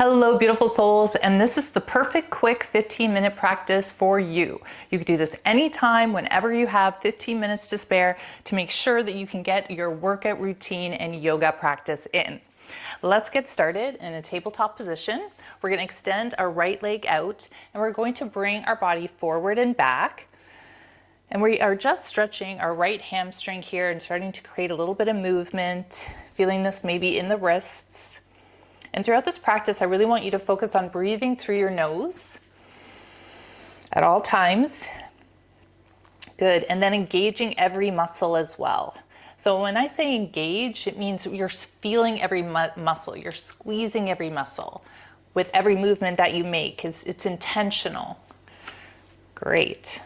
Hello, beautiful souls, and this is the perfect quick 15-minute practice for you. You can do this anytime, whenever you have 15 minutes to spare to make sure that you can get your workout routine and yoga practice in. Let's get started in a tabletop position. We're going to extend our right leg out, and we're going to bring our body forward and back. And we are just stretching our right hamstring here and starting to create a little bit of movement, feeling this maybe in the wrists. And throughout this practice, I really want you to focus on breathing through your nose at all times. Good. And then engaging every muscle as well. So when I say engage, it means you're feeling every muscle. You're squeezing every muscle with every movement that you make. It's intentional. Great.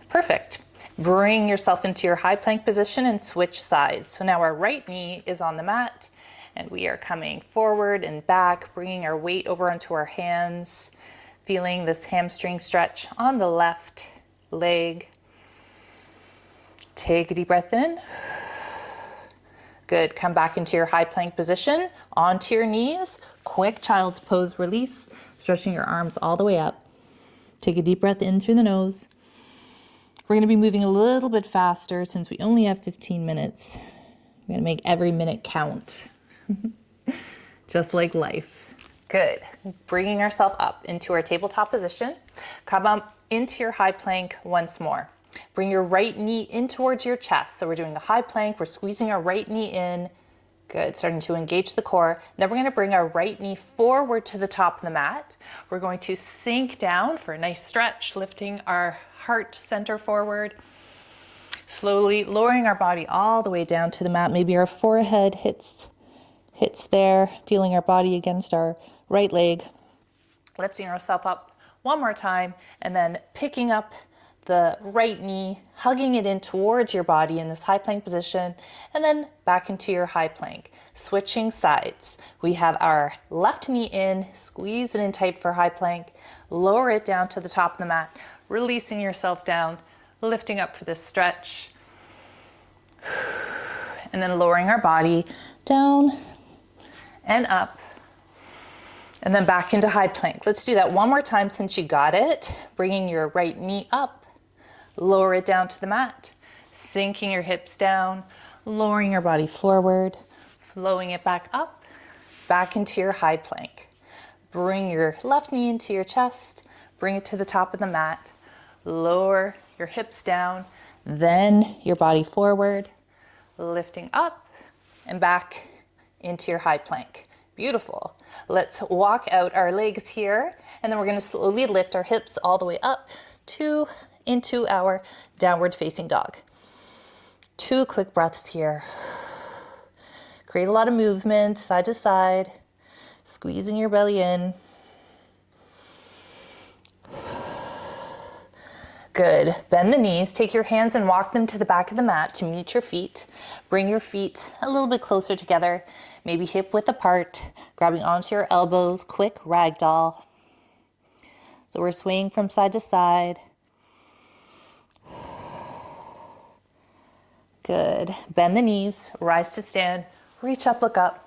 Perfect. Bring yourself into your high plank position and switch sides. So now our right knee is on the mat. And we are coming forward and back, bringing our weight over onto our hands, feeling this hamstring stretch on the left leg. Take a deep breath in. Good. Come back into your high plank position, onto your knees. Quick child's pose release, stretching your arms all the way up. Take a deep breath in through the nose. We're going to be moving a little bit faster since we only have 15 minutes. We're going to make every minute count. Just like life. Good. Bringing ourselves up into our tabletop position. Come up into your high plank once more. Bring your right knee in towards your chest. So we're doing a high plank. We're squeezing our right knee in. Good. Starting to engage the core. Then we're going to bring our right knee forward to the top of the mat. We're going to sink down for a nice stretch, lifting our heart center forward. Slowly lowering our body all the way down to the mat. Maybe our forehead hits there, feeling our body against our right leg, lifting ourselves up one more time, and then picking up the right knee, hugging it in towards your body in this high plank position, and then back into your high plank. Switching sides. We have our left knee in, squeeze it in tight for high plank, lower it down to the top of the mat, releasing yourself down, lifting up for this stretch, and then lowering our body down and up, and then back into high plank. Let's do that one more time since you got it. Bringing your right knee up, lower it down to the mat, sinking your hips down, lowering your body forward, flowing it back up, back into your high plank. Bring your left knee into your chest, bring it to the top of the mat, lower your hips down, then your body forward, lifting up and back into your high plank. Beautiful. Let's walk out our legs here, and then we're going to slowly lift our hips all the way up into our downward facing dog. 2 quick breaths here. Create a lot of movement side to side, squeezing your belly in. Good. Bend the knees, take your hands and walk them to the back of the mat to meet your feet. Bring your feet a little bit closer together, maybe hip width apart, grabbing onto your elbows, quick ragdoll. So we're swaying from side to side. Good. Bend the knees, rise to stand, reach up, look up.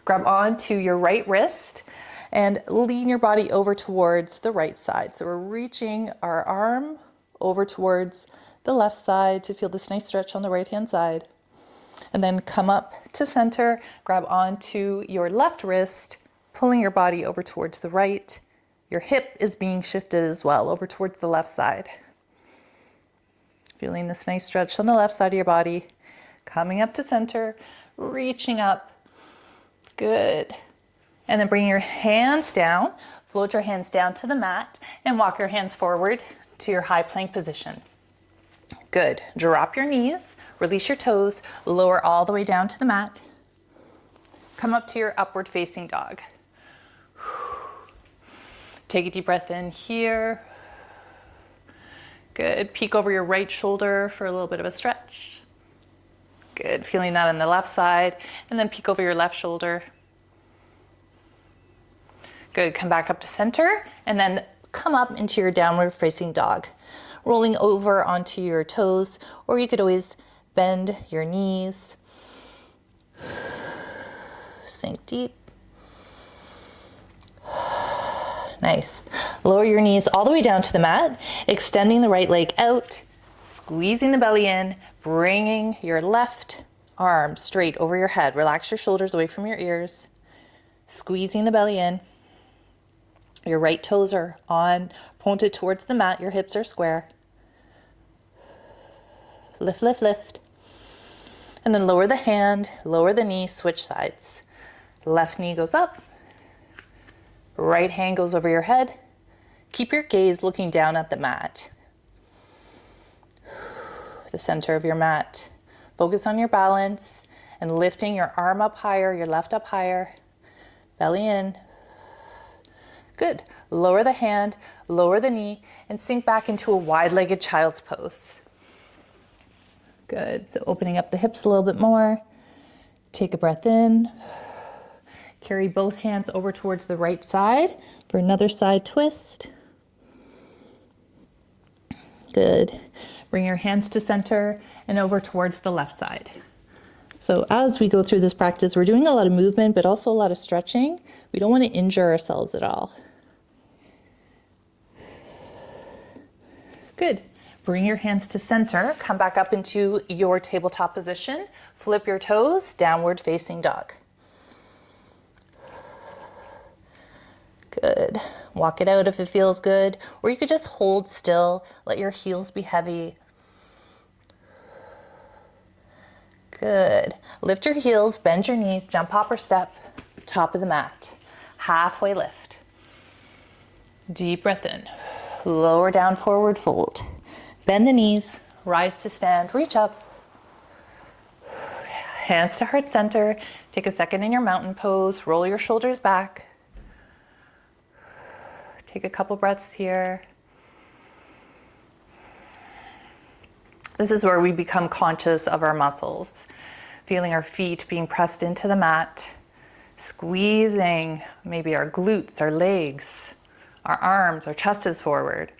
Grab onto your right wrist and lean your body over towards the right side. So we're reaching our arm over towards the left side to feel this nice stretch on the right hand side. And then come up to center, grab onto your left wrist, pulling your body over towards the right. Your hip is being shifted as well over towards the left side. Feeling this nice stretch on the left side of your body. Coming up to center, reaching up. Good. And then bring your hands down, float your hands down to the mat, and walk your hands forward to your high plank position. Good. Drop your knees, release your toes, lower all the way down to the mat. Come up to your upward facing dog. Take a deep breath in here. Good. Peek over your right shoulder for a little bit of a stretch. Good. Feeling that on the left side, and then peek over your left shoulder. Good. Come back up to center, and then come up into your downward facing dog, rolling over onto your toes, or you could always bend your knees. Sink deep. Nice. Lower your knees all the way down to the mat, extending the right leg out, squeezing the belly in, bringing your left arm straight over your head. Relax your shoulders away from your ears, squeezing the belly in. Your right toes are on, pointed towards the mat. Your hips are square. Lift, lift, lift. And then lower the hand, lower the knee, switch sides. Left knee goes up. Right hand goes over your head. Keep your gaze looking down at the mat. The center of your mat. Focus on your balance and lifting your arm up higher, your left up higher. Belly in. Good. Lower the hand, lower the knee, and sink back into a wide-legged child's pose. Good. So opening up the hips a little bit more. Take a breath in. Carry both hands over towards the right side for another side twist. Good. Bring your hands to center and over towards the left side. So as we go through this practice, we're doing a lot of movement, but also a lot of stretching. We don't want to injure ourselves at all. Good. Bring your hands to center. Come back up into your tabletop position. Flip your toes, downward facing dog. Good. Walk it out if it feels good, or you could just hold still. Let your heels be heavy. Good. Lift your heels, bend your knees, jump, hop, or step, top of the mat. Halfway lift. Deep breath in. Lower down, forward fold. Bend the knees, rise to stand, reach up. Hands to heart center. Take a second in your mountain pose. Roll your shoulders back. Take a couple breaths here. This is where we become conscious of our muscles, feeling our feet being pressed into the mat, squeezing maybe our glutes, our legs, our arms, our chest is forward.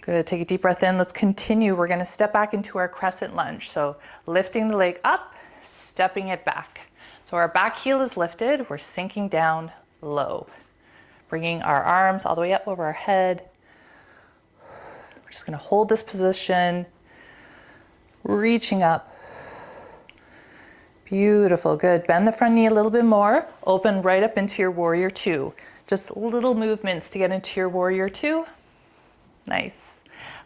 Good, take a deep breath in. Let's continue. We're gonna step back into our crescent lunge. So lifting the leg up, stepping it back. So our back heel is lifted, we're sinking down low. Bringing our arms all the way up over our head. We're just gonna hold this position, reaching up. Beautiful, good. Bend the front knee a little bit more. Open right up into your warrior two. Just little movements to get into your warrior two. Nice.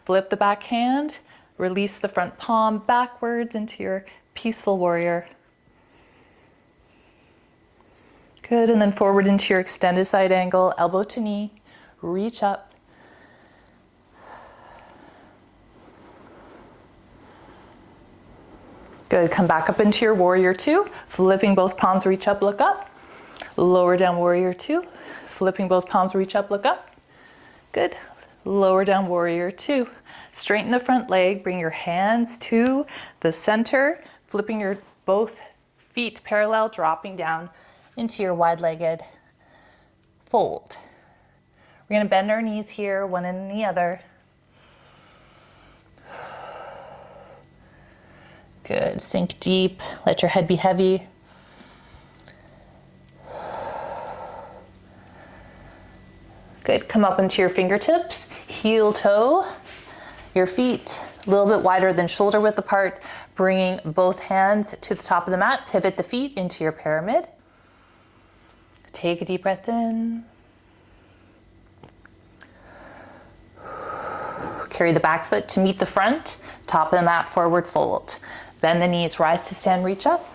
Flip the back hand, release the front palm backwards into your peaceful warrior. Good, and then forward into your extended side angle, elbow to knee, reach up. Good, come back up into your warrior two, flipping both palms, reach up, look up. Lower down warrior two, flipping both palms, reach up, look up. Good. Lower down warrior two. Straighten the front leg, bring your hands to the center, flipping your both feet parallel, dropping down into your wide-legged fold. We're gonna bend our knees here, one and the other. Good, sink deep, let your head be heavy. Good, come up into your fingertips, heel toe, your feet a little bit wider than shoulder width apart, bringing both hands to the top of the mat, pivot the feet into your pyramid. Take a deep breath in. Carry the back foot to meet the front, top of the mat, forward fold. Bend the knees, rise to stand, reach up.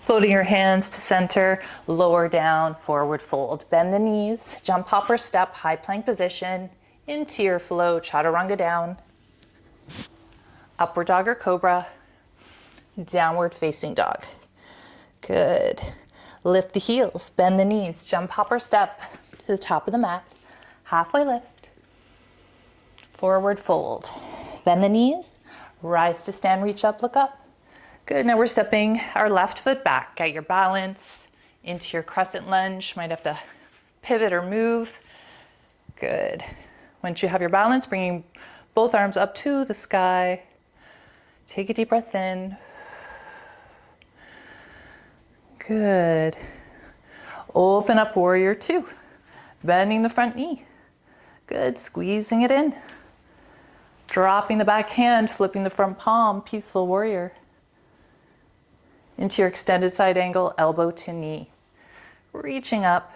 Floating your hands to center, lower down, forward fold. Bend the knees, jump, hop, or step, high plank position, into your flow, chaturanga down. Upward dog or cobra, downward facing dog. Good. Lift the heels, bend the knees, jump, hop, or step to the top of the mat. Halfway lift, forward fold. Bend the knees, rise to stand, reach up, look up. Good, now we're stepping our left foot back. Get your balance into your crescent lunge. Might have to pivot or move. Good. Once you have your balance, bringing both arms up to the sky. Take a deep breath in. Good. Open up warrior two. Bending the front knee. Good, squeezing it in. Dropping the back hand, flipping the front palm, peaceful warrior. Into your extended side angle, elbow to knee. Reaching up.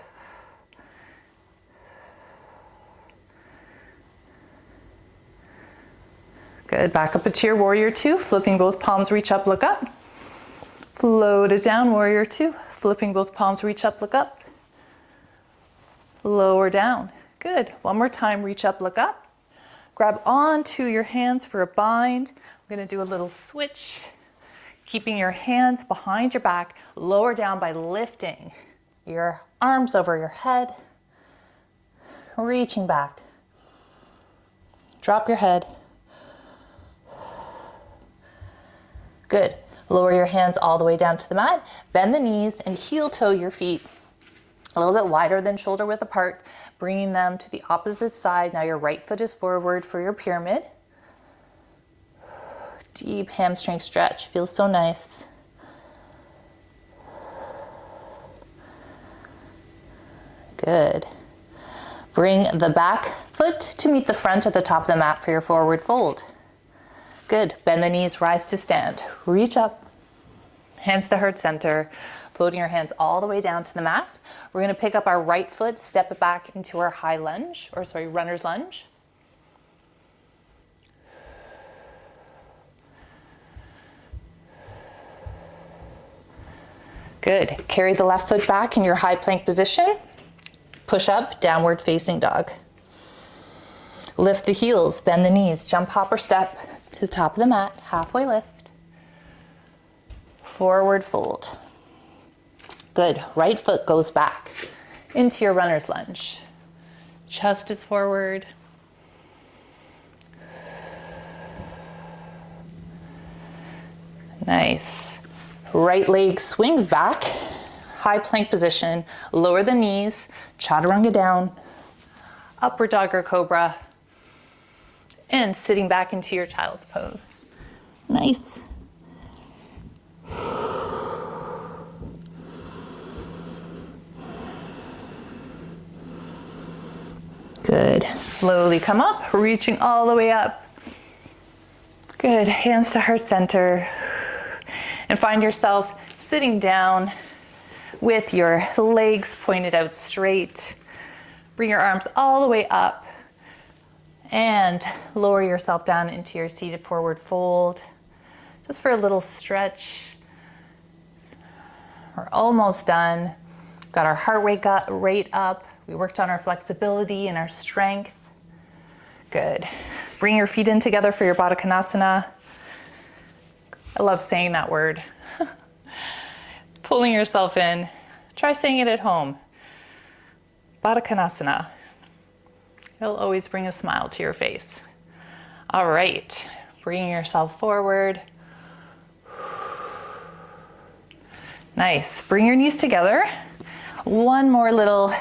Good, back up into your warrior two, flipping both palms, reach up, look up. Float it down, warrior two, flipping both palms, reach up, look up. Lower down. Good, one more time, reach up, look up. Grab onto your hands for a bind. I'm gonna do a little switch. Keeping your hands behind your back, lower down by lifting your arms over your head, reaching back. Drop your head. Good. Lower your hands all the way down to the mat. Bend the knees and heel toe your feet a little bit wider than shoulder width apart, bringing them to the opposite side. Now your right foot is forward for your pyramid. Deep hamstring stretch, feels so nice. Good. Bring the back foot to meet the front at the top of the mat for your forward fold. Good, bend the knees, rise to stand. Reach up, hands to heart center, floating your hands all the way down to the mat. We're gonna pick up our right foot, step it back into our high lunge, runner's lunge. Good, carry the left foot back in your high plank position. Push up, downward facing dog. Lift the heels, bend the knees, jump, hop, or step to the top of the mat, halfway lift. Forward fold. Good, right foot goes back into your runner's lunge. Chest is forward. Nice. Right leg swings back, high plank position, lower the knees, chaturanga down, upward dog or cobra, and sitting back into your child's pose. Nice. Good. Slowly come up, reaching all the way up. Good. Hands to heart center. And find yourself sitting down with your legs pointed out straight. Bring your arms all the way up and lower yourself down into your seated forward fold. Just for a little stretch. We're almost done. Got our heart rate up. We worked on our flexibility and our strength. Good. Bring your feet in together for your Baddha Konasana. I love saying that word. Pulling yourself in. Try saying it at home. Baddha Konasana. It'll always bring a smile to your face. All right, bringing yourself forward. Nice, bring your knees together. One more little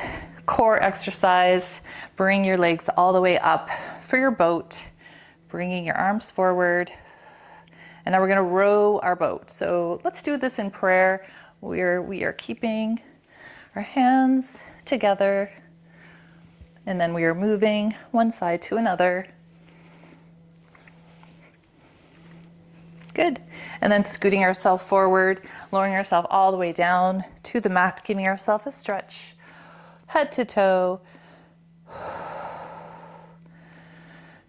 core exercise. Bring your legs all the way up for your boat. Bringing your arms forward. And now we're gonna row our boat. So let's do this in prayer. We are keeping our hands together, and then we are moving one side to another. Good. And then scooting ourselves forward, lowering ourselves all the way down to the mat, giving ourselves a stretch, head to toe.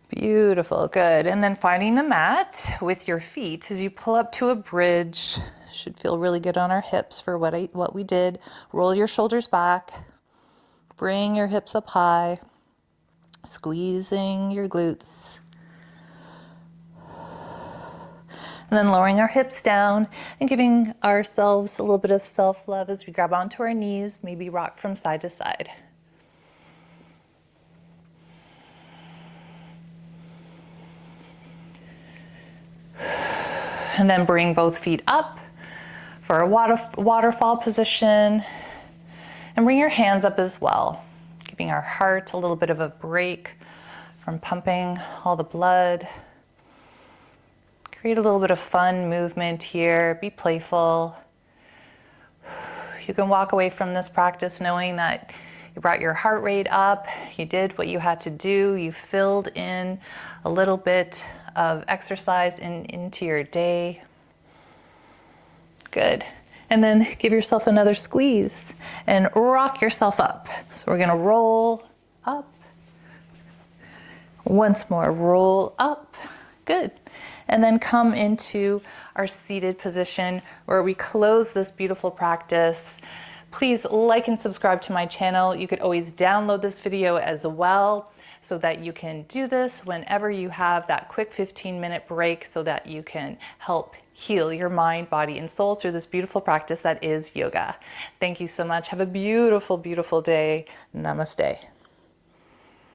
Beautiful, good. And then finding the mat with your feet as you pull up to a bridge. Should feel really good on our hips for what we did. Roll your shoulders back. Bring your hips up high. Squeezing your glutes. And then lowering our hips down and giving ourselves a little bit of self-love as we grab onto our knees, maybe rock from side to side. And then bring both feet up for a waterfall position. And bring your hands up as well, giving our heart a little bit of a break from pumping all the blood. Create a little bit of fun movement here, be playful. You can walk away from this practice knowing that You brought your heart rate up. You did what you had to do. You filled in a little bit of exercise into your day. Good. And then give yourself another squeeze and rock yourself up. So we're gonna roll up. Once more, roll up. Good. And then come into our seated position where we close this beautiful practice. Please like and subscribe to my channel. You could always download this video as well so that you can do this whenever you have that quick 15-minute break so that you can help heal your mind, body, and soul through this beautiful practice that is yoga. Thank you so much. Have a beautiful, beautiful day. Namaste.